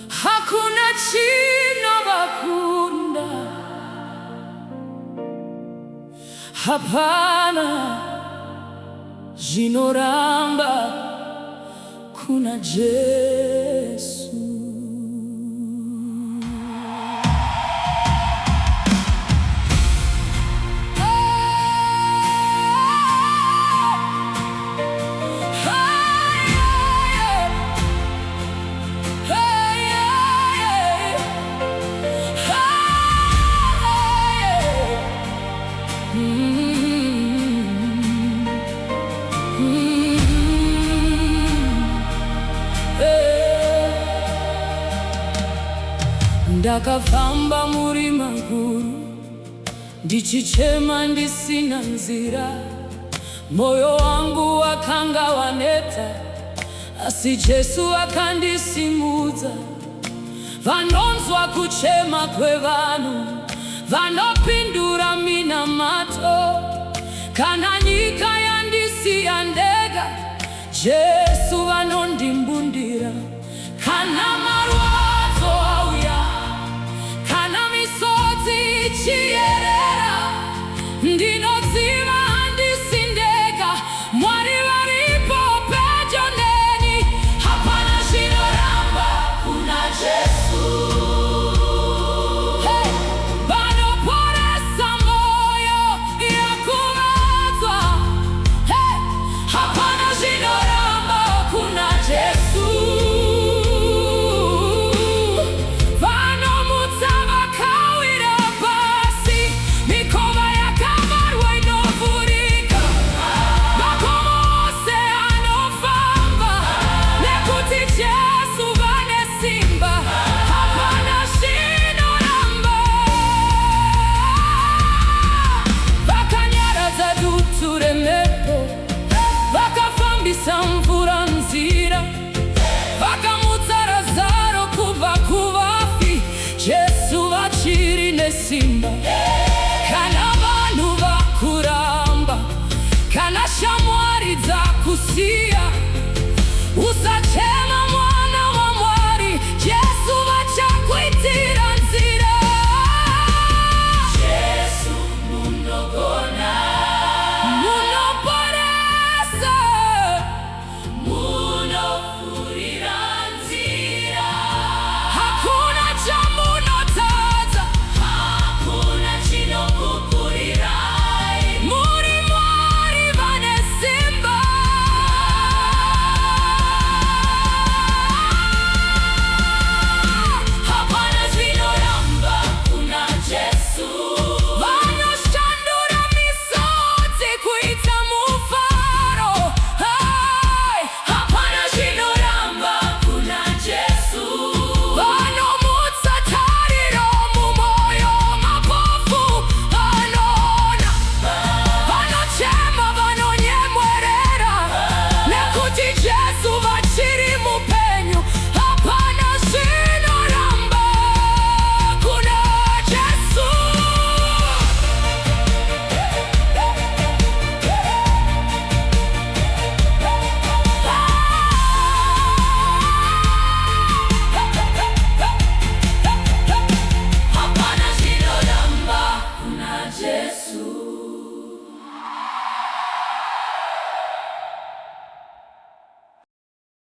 hakuna chino bakunda, hapana jinoramba, kuna Yesu. Ndakafamba muri maguru, ndichichema ndisina nzira, moyo wangu wakanga waneta, asi Jesu akandisimudza. Vanonzwa kuchema kwevanhu, vanopindura mina mato, kana nyika yandisiya ndega, Jesu vanondimbundira. Kana marwadzo auya, kana misodzi ichiyerera, ndinoziva handisi ndega, Mwari varipo pedyo neni, hapana zvinoramba, kuna Jesu. Vanoporesa moyo yakuvadzwa, hapana zvinoramba, kuna Jesu. Sim.